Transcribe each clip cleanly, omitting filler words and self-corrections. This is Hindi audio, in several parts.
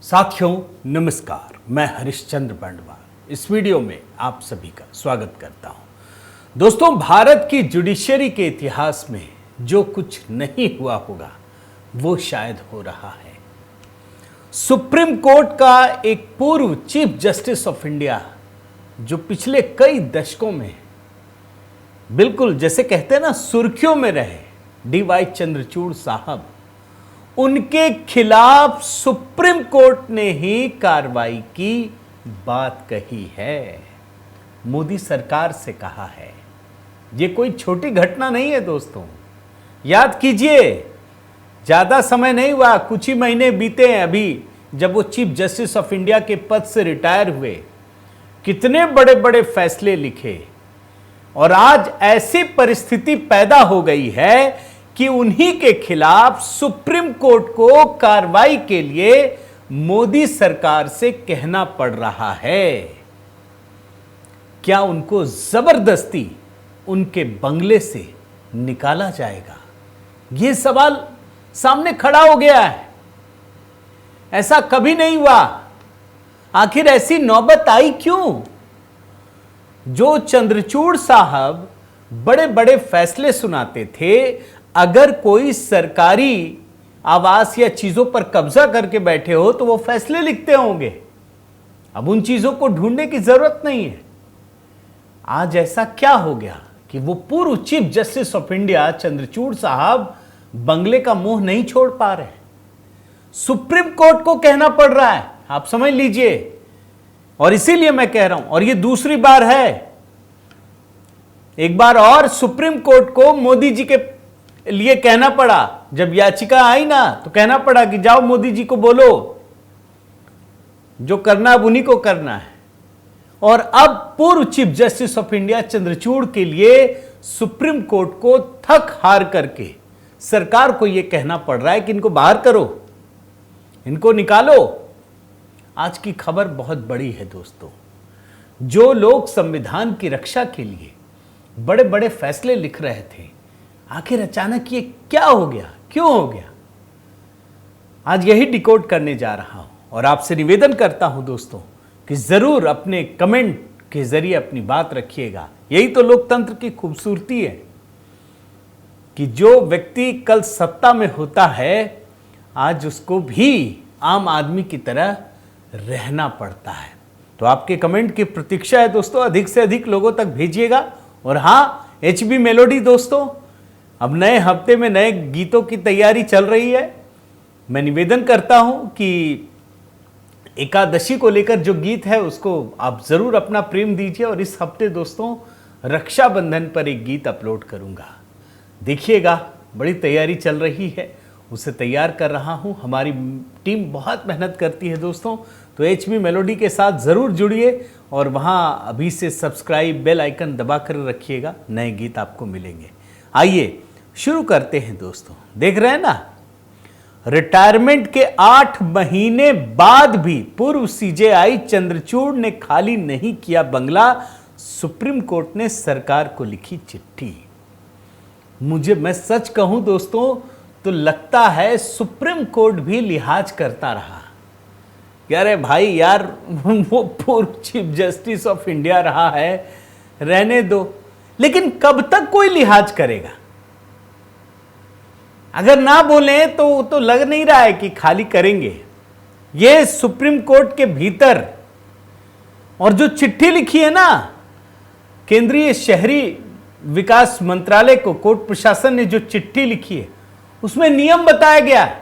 साथियों नमस्कार, मैं हरिश्चंद्र बंडवाल इस वीडियो में आप सभी का स्वागत करता हूं। दोस्तों, भारत की जुडिशरी के इतिहास में जो कुछ नहीं हुआ होगा वो शायद हो रहा है। सुप्रीम कोर्ट का एक पूर्व चीफ जस्टिस ऑफ इंडिया जो पिछले कई दशकों में बिल्कुल जैसे कहते हैं ना सुर्खियों में रहे, डी.वाई. चंद्रचूड़ साहब, उनके खिलाफ सुप्रीम कोर्ट ने ही कार्रवाई की बात कही है, मोदी सरकार से कहा है। ये कोई छोटी घटना नहीं है दोस्तों, याद कीजिए, ज्यादा समय नहीं हुआ, कुछ ही महीने बीते हैं अभी जब वो चीफ जस्टिस ऑफ इंडिया के पद से रिटायर हुए। कितने बड़े बड़े फैसले लिखे और आज ऐसी परिस्थिति पैदा हो गई है कि उन्हीं के खिलाफ सुप्रीम कोर्ट को कार्रवाई के लिए मोदी सरकार से कहना पड़ रहा है। क्या उनको जबरदस्ती उनके बंगले से निकाला जाएगा? यह सवाल सामने खड़ा हो गया है। ऐसा कभी नहीं हुआ, आखिर ऐसी नौबत आई क्यों? जो चंद्रचूड़ साहब बड़े बड़े फैसले सुनाते थे, अगर कोई सरकारी आवास या चीजों पर कब्जा करके बैठे हो तो वो फैसले लिखते होंगे। अब उन चीजों को ढूंढने की जरूरत नहीं है। आज ऐसा क्या हो गया कि वो पूर्व chief justice of India Chandrachud साहब बंगले का मुंह नहीं छोड़ पा रहे? सुप्रीम कोर्ट को कहना पड़ रहा है, आप समझ लीजिए। और इसीलिए मैं कह रहा हूं, और ये दूसरी बार है, एक बार और सुप्रीम कोर्ट को मोदी जी के लिए कहना पड़ा। जब याचिका आई ना तो कहना पड़ा कि जाओ मोदी जी को बोलो, जो करना अब उन्हीं को करना है। और अब पूर्व chief justice of India Chandrachud के लिए सुप्रीम कोर्ट को थक हार करके सरकार को यह कहना पड़ रहा है कि इनको बाहर करो, इनको निकालो। आज की खबर बहुत बड़ी है दोस्तों। जो लोग संविधान की रक्षा के लिए बड़े बड़े फैसले लिख रहे थे, आखिर अचानक ये क्या हो गया, क्यों हो गया? आज यही डिकोड करने जा रहा हूं और आपसे निवेदन करता हूं दोस्तों कि जरूर अपने कमेंट के जरिए अपनी बात रखिएगा। यही तो लोकतंत्र की खूबसूरती है कि जो व्यक्ति कल सत्ता में होता है, आज उसको भी आम आदमी की तरह रहना पड़ता है। तो आपके कमेंट की प्रतीक्षा है दोस्तों, अधिक से अधिक लोगों तक भेजिएगा। और हां, HB मेलोडी दोस्तों, अब नए हफ्ते में नए गीतों की तैयारी चल रही है। मैं निवेदन करता हूं कि एकादशी को लेकर जो गीत है उसको आप जरूर अपना प्रेम दीजिए। और इस हफ्ते दोस्तों रक्षाबंधन पर एक गीत अपलोड करूंगा, देखिएगा, बड़ी तैयारी चल रही है, उसे तैयार कर रहा हूं। हमारी टीम बहुत मेहनत करती है दोस्तों, तो HB मेलोडी के साथ ज़रूर जुड़िए और वहां अभी से सब्सक्राइब बेल आइकन दबा कर रखिएगा, नए गीत आपको मिलेंगे। आइए शुरू करते हैं दोस्तों। देख रहे हैं ना, रिटायरमेंट के 8 महीने बाद भी पूर्व CJI चंद्रचूड़ ने खाली नहीं किया बंगला। सुप्रीम कोर्ट ने सरकार को लिखी चिट्ठी। मैं सच कहूं दोस्तों तो लगता है सुप्रीम कोर्ट भी लिहाज करता रहा। अरे भाई यार, वो पूर्व चीफ जस्टिस ऑफ इंडिया रहा है, रहने दो। लेकिन कब तक कोई लिहाज करेगा? अगर ना बोले तो लग नहीं रहा है कि खाली करेंगे। ये सुप्रीम कोर्ट के भीतर और जो चिट्ठी लिखी है ना, केंद्रीय शहरी विकास मंत्रालय को कोर्ट प्रशासन ने जो चिट्ठी लिखी है उसमें नियम बताया गया है।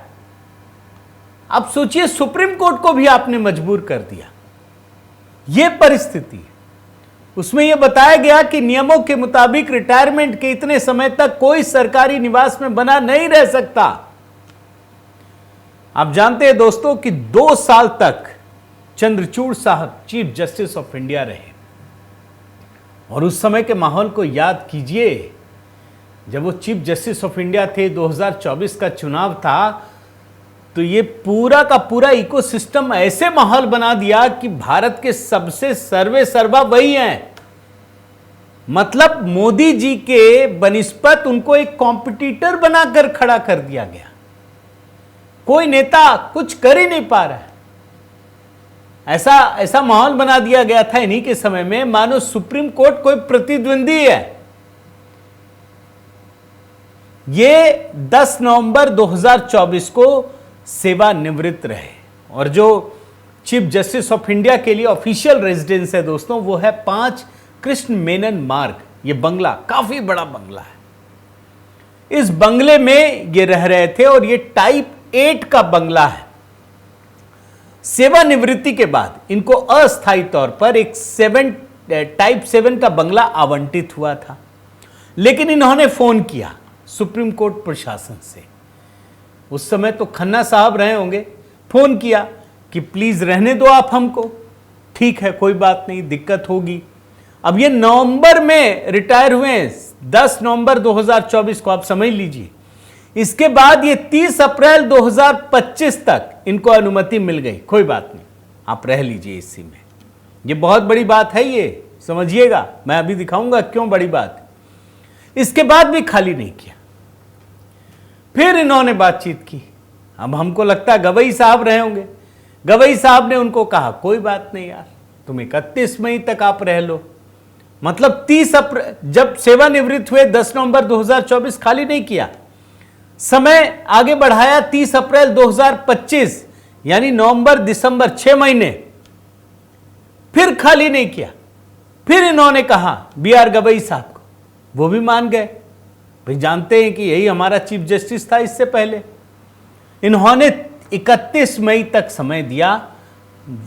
अब सोचिए, सुप्रीम कोर्ट को भी आपने मजबूर कर दिया। यह परिस्थिति, उसमें यह बताया गया कि नियमों के मुताबिक रिटायरमेंट के इतने समय तक कोई सरकारी निवास में बना नहीं रह सकता। आप जानते हैं दोस्तों कि 2 साल तक चंद्रचूड़ साहब चीफ जस्टिस ऑफ इंडिया रहे। और उस समय के माहौल को याद कीजिए, जब वो चीफ जस्टिस ऑफ इंडिया थे, 2024 का चुनाव था, तो ये पूरा का पूरा इकोसिस्टम ऐसे माहौल बना दिया कि भारत के सबसे सर्वे सर्वा वही हैं। मतलब मोदी जी के बनिस्पत उनको एक कॉम्पिटिटर बनाकर खड़ा कर दिया गया। कोई नेता कुछ कर ही नहीं पा रहा है। ऐसा ऐसा माहौल बना दिया गया था इन्हीं के समय में मानो सुप्रीम कोर्ट कोई प्रतिद्वंदी है। ये 10 नवंबर 2024 को सेवानिवृत्त रहे और जो चीफ जस्टिस ऑफ इंडिया के लिए ऑफिशियल रेजिडेंस है दोस्तों, वो है 5 कृष्ण मेनन मार्ग। ये बंगला काफी बड़ा बंगला है। इस बंगले में ये रह रहे थे और ये टाइप 8 का बंगला है। सेवानिवृत्ति के बाद इनको अस्थायी तौर पर एक टाइप 7 का बंगला आवंटित हुआ था, लेकिन इन्होंने फोन किया सुप्रीम कोर्ट प्रशासन से। उस समय तो खन्ना साहब रहे होंगे। फोन किया कि प्लीज रहने दो आप हमको, ठीक है कोई बात नहीं, दिक्कत होगी। अब ये नवंबर में रिटायर हुए हैं, 10 नवंबर 2024 को, आप समझ लीजिए। इसके बाद ये 30 अप्रैल 2025 तक इनको अनुमति मिल गई, कोई बात नहीं आप रह लीजिए इसी में। ये बहुत बड़ी बात है, ये समझिएगा, मैं अभी दिखाऊंगा क्यों बड़ी बात है। इसके बाद भी खाली नहीं किया, फिर इन्होंने बातचीत की। अब हमको लगता है गवई साहब रहे होंगे। गवई साहब ने उनको कहा कोई बात नहीं यार, तुम 31 मई तक आप रह लो। मतलब 30 अप्रैल जब सेवानिवृत्त हुए 10 नवंबर 2024 खाली नहीं किया, समय आगे बढ़ाया 30 अप्रैल 2025, यानी नवंबर दिसंबर 6 महीने, फिर खाली नहीं किया। फिर इन्होंने कहा BR गवई साहब को, वो भी मान गए। भाई जानते हैं कि यही हमारा चीफ जस्टिस था इससे पहले। इन्होंने 31 मई तक समय दिया,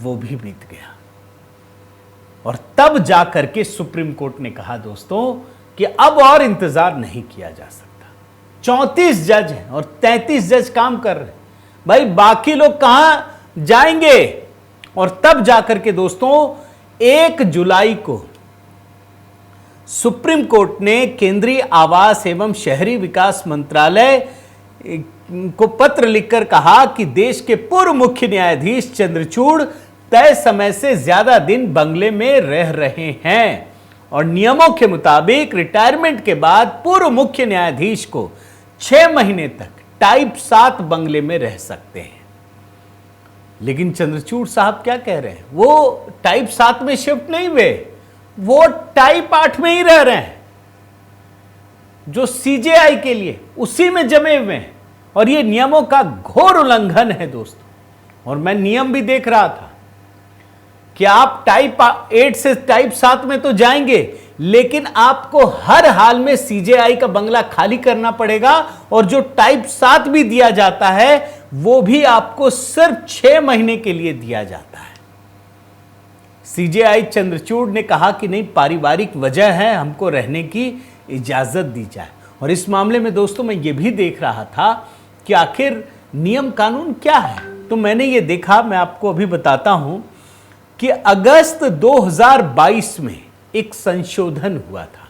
वो भी बीत गया। और तब जाकर के सुप्रीम कोर्ट ने कहा दोस्तों कि अब और इंतजार नहीं किया जा सकता। 34 जज हैं और 33 जज काम कर रहे हैं, भाई बाकी लोग कहां जाएंगे। और तब जाकर के दोस्तों 1 जुलाई को सुप्रीम कोर्ट ने केंद्रीय आवास एवं शहरी विकास मंत्रालय को पत्र लिखकर कहा कि देश के पूर्व मुख्य न्यायाधीश चंद्रचूड़ तय समय से ज्यादा दिन बंगले में रह रहे हैं और नियमों के मुताबिक रिटायरमेंट के बाद पूर्व मुख्य न्यायाधीश को 6 महीने तक टाइप 7 बंगले में रह सकते हैं। लेकिन चंद्रचूड़ साहब क्या कह रहे हैं, वो टाइप 7 में शिफ्ट नहीं हुए, वो टाइप 8 में ही रह रहे हैं, जो CJI के लिए उसी में जमे हुए हैं। और ये नियमों का घोर उल्लंघन है दोस्तों। और मैं नियम भी देख रहा था कि आप टाइप 8 से टाइप 7 में तो जाएंगे, लेकिन आपको हर हाल में CJI का बंगला खाली करना पड़ेगा। और जो टाइप 7 भी दिया जाता है वो भी आपको सिर्फ 6 महीने के लिए दिया जाता है। CJI चंद्रचूड़ ने कहा कि नहीं, पारिवारिक वजह है, हमको रहने की इजाजत दी जाए। और इस मामले में दोस्तों मैं ये भी देख रहा था कि आखिर नियम कानून क्या है। तो मैंने ये देखा, मैं आपको अभी बताता हूं कि अगस्त 2022 में एक संशोधन हुआ था।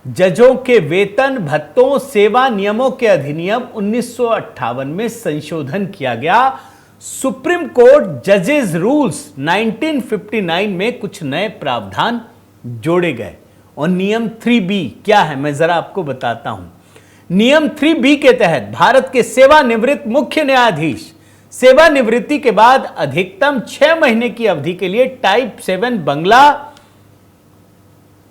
जजों के वेतन भत्तों सेवा नियमों के अधिनियम 1958 में संशोधन किया गया। सुप्रीम कोर्ट जजेस रूल्स 1959 में कुछ नए प्रावधान जोड़े गए। और नियम 3B क्या है, मैं जरा आपको बताता हूं। नियम 3B के तहत भारत के सेवानिवृत्त मुख्य न्यायाधीश सेवानिवृत्ति के बाद अधिकतम 6 महीने की अवधि के लिए टाइप 7 बंगला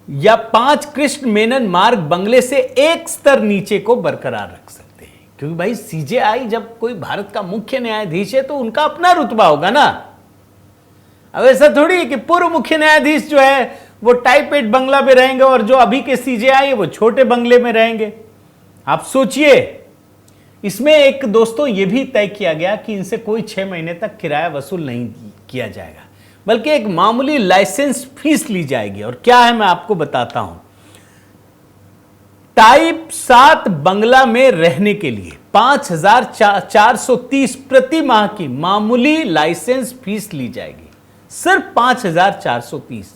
या 5 कृष्ण मेनन मार्ग बंगले से एक स्तर नीचे को बरकरार रख सकते हैं। क्योंकि भाई CJI जब कोई भारत का मुख्य न्यायाधीश है तो उनका अपना रुतबा होगा ना। अब ऐसा थोड़ी है कि पूर्व मुख्य न्यायाधीश जो है वो टाइप 8 बंगला में रहेंगे और जो अभी के CJI है वो छोटे बंगले में रहेंगे। आप सोचिए, इसमें एक दोस्तों ये भी तय किया गया कि इनसे कोई 6 महीने तक किराया वसूल नहीं किया जाएगा, बल्कि एक मामूली लाइसेंस फीस ली जाएगी। और क्या है मैं आपको बताता हूं। टाइप 7 बंगला में रहने के लिए 5,430 प्रति माह की मामूली लाइसेंस फीस ली जाएगी, सिर्फ 5,430।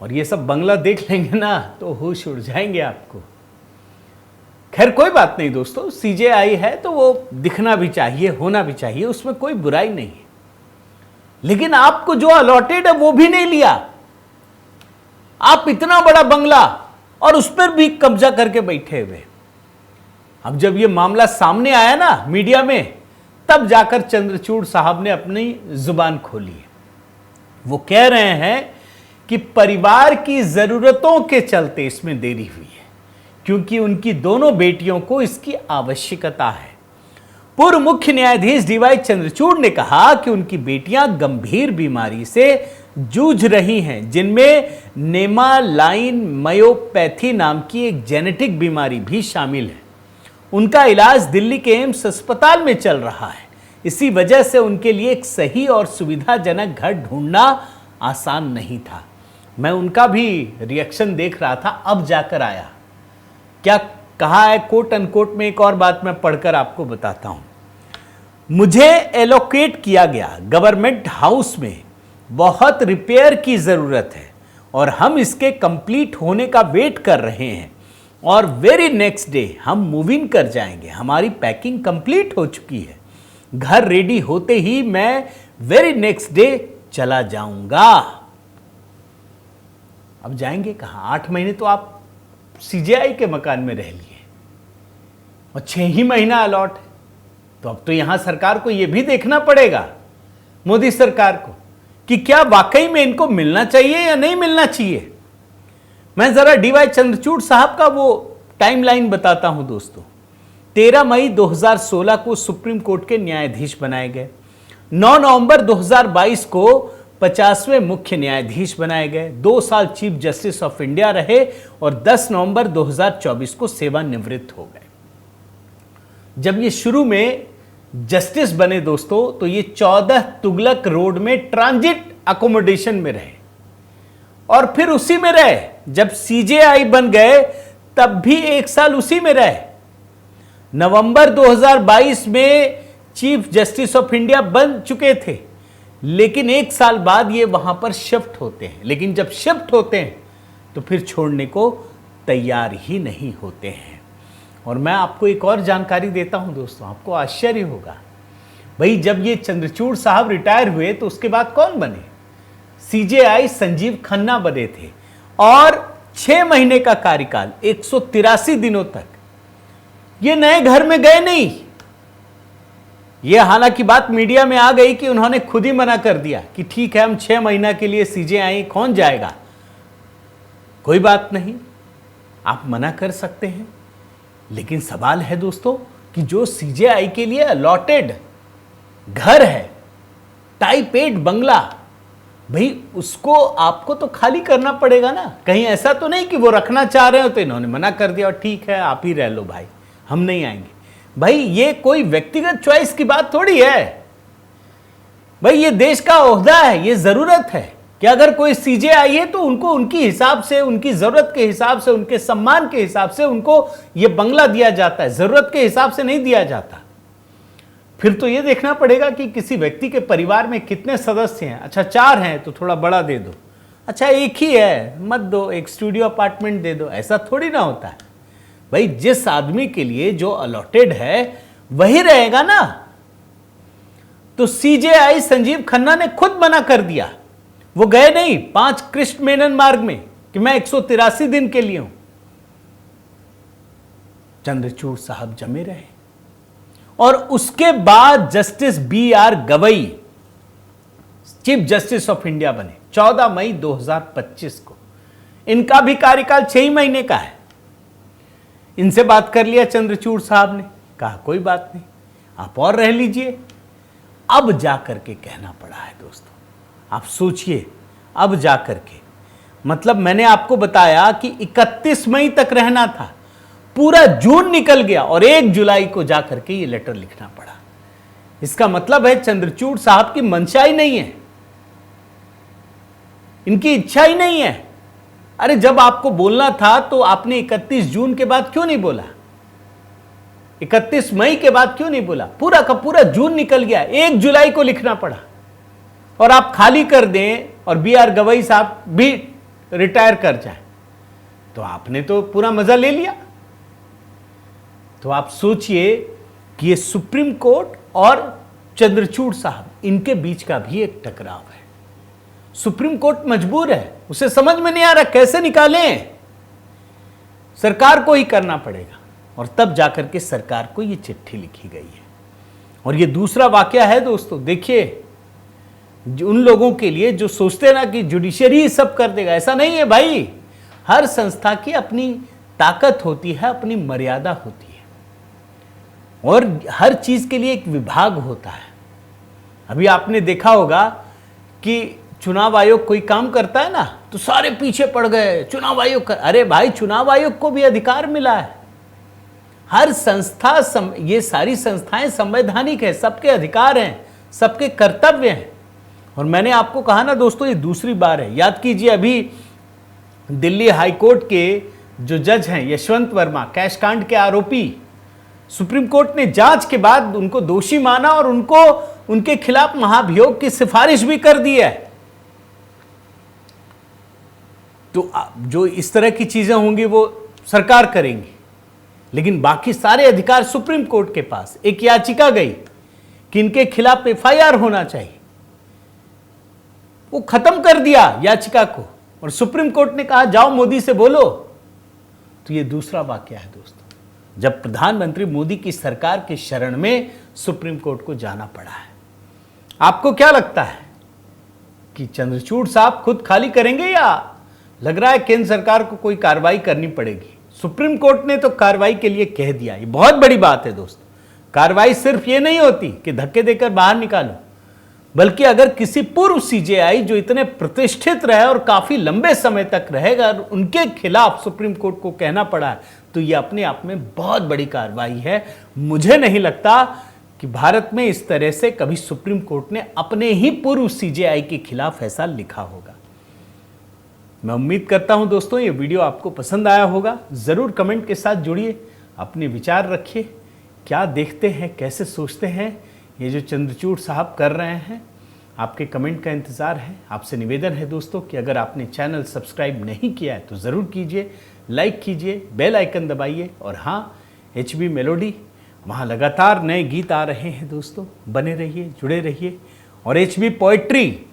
और ये सब बंगला देख लेंगे ना तो होश उड़ जाएंगे आपको। खैर कोई बात नहीं दोस्तों, CJI है तो वो दिखना भी चाहिए, होना भी चाहिए, उसमें कोई बुराई नहीं है। लेकिन आपको जो अलॉटेड है वो भी नहीं लिया। आप इतना बड़ा बंगला और उस पर भी कब्जा करके बैठे हुए। अब जब ये मामला सामने आया ना मीडिया में, तब जाकर चंद्रचूड़ साहब ने अपनी जुबान खोली है। वो कह रहे हैं कि परिवार की जरूरतों के चलते इसमें देरी हुई है, क्योंकि उनकी दोनों बेटियों को इसकी आवश्यकता है। पूर्व मुख्य न्यायाधीश डीवाई चंद्रचूड़ ने कहा कि उनकी बेटियां गंभीर बीमारी से जूझ रही हैं, जिनमें नेमालाइन मायोपैथी नाम की एक जेनेटिक बीमारी भी शामिल है। उनका इलाज दिल्ली के एम्स अस्पताल में चल रहा है। इसी वजह से उनके लिए एक सही और सुविधाजनक घर ढूंढना आसान नहीं था। मैं उनका भी रिएक्शन देख रहा था, अब जाकर आया। क्या कहा है कोट अनकोट में, एक और बात मैं पढ़कर आपको बताता हूं। मुझे एलोकेट किया गया गवर्नमेंट हाउस में बहुत रिपेयर की जरूरत है और हम इसके कंप्लीट होने का वेट कर रहे हैं और वेरी नेक्स्ट डे हम मूव इन कर जाएंगे। हमारी पैकिंग कंप्लीट हो चुकी है। घर रेडी होते ही मैं वेरी नेक्स्ट डे चला जाऊंगा। अब जाएंगे कहां? 8 महीने तो आप सीजेआई के मकान में रह लिए और 6 ही महीना अलॉट है, तो अब तो यहां सरकार को यह भी देखना पड़ेगा, मोदी सरकार को, कि क्या वाकई में इनको मिलना चाहिए या नहीं मिलना चाहिए। मैं जरा डीवाई चंद्रचूड़ साहब का वो टाइमलाइन बताता हूं दोस्तों। 13 मई 2016 को सुप्रीम कोर्ट के न्यायाधीश बनाए गए। 9 नवंबर 2022 को 50वें मुख्य न्यायाधीश बनाए गए। 2 साल चीफ जस्टिस ऑफ इंडिया रहे और 10 नवंबर 2024 को सेवानिवृत्त हो गए। जब ये शुरू में जस्टिस बने दोस्तों, तो ये 14 तुगलक रोड में ट्रांजिट अकोमोडेशन में रहे और फिर उसी में रहे। जब सीजेआई बन गए तब भी 1 साल उसी में रहे। नवंबर 2022 में चीफ जस्टिस ऑफ इंडिया बन चुके थे, लेकिन 1 साल बाद ये वहां पर शिफ्ट होते हैं। लेकिन जब शिफ्ट होते हैं तो फिर छोड़ने को तैयार ही नहीं होते हैं। और मैं आपको एक और जानकारी देता हूं दोस्तों, आपको आश्चर्य होगा। भाई जब ये चंद्रचूड़ साहब रिटायर हुए तो उसके बाद कौन बने? सीजेआई संजीव खन्ना बने थे और 6 महीने का कार्यकाल, 183 दिनों तक ये नए घर में गए नहीं। ये हालांकि बात मीडिया में आ गई कि उन्होंने खुद ही मना कर दिया कि ठीक है, हम 6 महीना के लिए सीजेआई, कौन जाएगा। कोई बात नहीं, आप मना कर सकते हैं, लेकिन सवाल है दोस्तों कि जो सीजेआई के लिए अलॉटेड घर है, टाइप 8 बंगला, भाई उसको आपको तो खाली करना पड़ेगा ना। कहीं ऐसा तो नहीं कि वो रखना चाह रहे हो तो इन्होंने मना कर दिया और ठीक है आप ही रह लो भाई, हम नहीं आएंगे। भाई ये कोई व्यक्तिगत चॉइस की बात थोड़ी है। भाई ये देश का ओहदा है, ये जरूरत है कि अगर कोई सीजेआई है तो उनको उनकी हिसाब से, उनकी जरूरत के हिसाब से, उनके सम्मान के हिसाब से उनको ये बंगला दिया जाता है, जरूरत के हिसाब से नहीं दिया जाता। फिर तो ये देखना पड़ेगा कि किसी व्यक्ति के परिवार में कितने सदस्य हैं। अच्छा 4 हैं तो थोड़ा बड़ा दे दो, अच्छा 1 ही है मत दो, एक स्टूडियो अपार्टमेंट दे दो। ऐसा थोड़ी ना होता है भाई। जिस आदमी के लिए जो अलॉटेड है वही रहेगा ना। तो सीजेआई संजीव खन्ना ने खुद मना कर दिया, वो गए नहीं 5 कृष्ण मेनन मार्ग में कि मैं 183 दिन के लिए हूं। चंद्रचूड़ साहब जमे रहे और उसके बाद justice BR Gavai chief justice of India बने 14 मई 2025 को। इनका भी कार्यकाल 6 महीने का है। इनसे बात कर लिया चंद्रचूड़ साहब ने, कहा कोई बात नहीं, आप और रह लीजिए। अब जाकर के कहना पड़ा है दोस्तों, आप सोचिए, अब जाकर के, मतलब मैंने आपको बताया कि 31 मई तक रहना था, पूरा जून निकल गया और 1 जुलाई को जाकर के ये लेटर लिखना पड़ा। इसका मतलब है चंद्रचूड़ साहब की मंशा ही नहीं है, इनकी इच्छा ही नहीं है। अरे जब आपको बोलना था तो आपने 31 जून के बाद क्यों नहीं बोला? 31 मई के बाद क्यों नहीं बोला? पूरा का पूरा जून निकल गया, 1 जुलाई को लिखना पड़ा और आप खाली कर दें और BR गवई साहब भी रिटायर कर जाए, तो आपने तो पूरा मजा ले लिया। तो आप सोचिए कि ये सुप्रीम कोर्ट और चंद्रचूड़ साहब, इनके बीच का भी एक टकराव है। सुप्रीम कोर्ट मजबूर है, उसे समझ में नहीं आ रहा कैसे निकालें, सरकार को ही करना पड़ेगा। और तब जाकर के सरकार को ये चिट्ठी लिखी गई है और ये दूसरा वाकया है दोस्तों, देखिए उन लोगों के लिए जो सोचते हैं ना कि जुडिशरी सब कर देगा, ऐसा नहीं है भाई। हर संस्था की अपनी ताकत होती है, अपनी मर्यादा होती है, और हर चीज के लिए एक विभाग होता है। अभी आपने देखा होगा कि चुनाव आयोग कोई काम करता है ना तो सारे पीछे पड़ गए, चुनाव आयोग कर। अरे भाई, चुनाव आयोग को भी अधिकार मिला है। हर संस्था ये सारी संस्थाएं संवैधानिक है, सबके अधिकार हैं, सबके कर्तव्य हैं। और मैंने आपको कहा ना दोस्तों, ये दूसरी बार है। याद कीजिए, अभी दिल्ली हाईकोर्ट के जो जज हैं यशवंत वर्मा, कैश कांड के आरोपी, सुप्रीम कोर्ट ने जांच के बाद उनको दोषी माना और उनके खिलाफ महाभियोग की सिफारिश भी कर दी है। तो जो इस तरह की चीजें होंगी वो सरकार करेंगी, लेकिन बाकी सारे अधिकार सुप्रीम कोर्ट के पास। एक याचिका गई कि इनके खिलाफ एफआईआर होना चाहिए, वो खत्म कर दिया याचिका को, और सुप्रीम कोर्ट ने कहा जाओ मोदी से बोलो। तो ये दूसरा वाकया है दोस्तों, जब प्रधानमंत्री मोदी की सरकार के शरण में सुप्रीम कोर्ट को जाना पड़ा है। आपको क्या लगता है कि चंद्रचूड़ साहब खुद खाली करेंगे, या लग रहा है केंद्र सरकार को कोई कार्रवाई करनी पड़ेगी? सुप्रीम कोर्ट ने तो कार्रवाई के लिए कह दिया। ये बहुत बड़ी बात है दोस्तों। कार्रवाई सिर्फ ये नहीं होती कि धक्के देकर बाहर निकालो, बल्कि अगर किसी पूर्व सीजेआई जो इतने प्रतिष्ठित रहे और काफी लंबे समय तक रहेगा, उनके खिलाफ सुप्रीम कोर्ट को कहना पड़ा है, तो यह अपने आप में बहुत बड़ी कार्रवाई है। मुझे नहीं लगता कि भारत में इस तरह से कभी सुप्रीम कोर्ट ने अपने ही पूर्व सीजेआई के खिलाफ ऐसा लिखा होगा। मैं उम्मीद करता हूं दोस्तों ये वीडियो आपको पसंद आया होगा। जरूर कमेंट के साथ जुड़िए, अपने विचार रखिए, क्या देखते हैं, कैसे सोचते हैं ये जो चंद्रचूड़ साहब कर रहे हैं। आपके कमेंट का इंतज़ार है। आपसे निवेदन है दोस्तों कि अगर आपने चैनल सब्सक्राइब नहीं किया है तो ज़रूर कीजिए, लाइक कीजिए, बेल आइकन दबाइए। और हाँ, HB मेलोडी, वहाँ लगातार नए गीत आ रहे हैं दोस्तों, बने रहिए, जुड़े रहिए। और HB पोएट्री,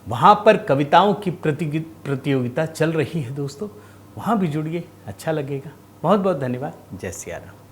वहाँ पर कविताओं की प्रतियोगिता चल रही है दोस्तों, वहाँ भी जुड़िए, अच्छा लगेगा। बहुत बहुत धन्यवाद। जय सिया राम।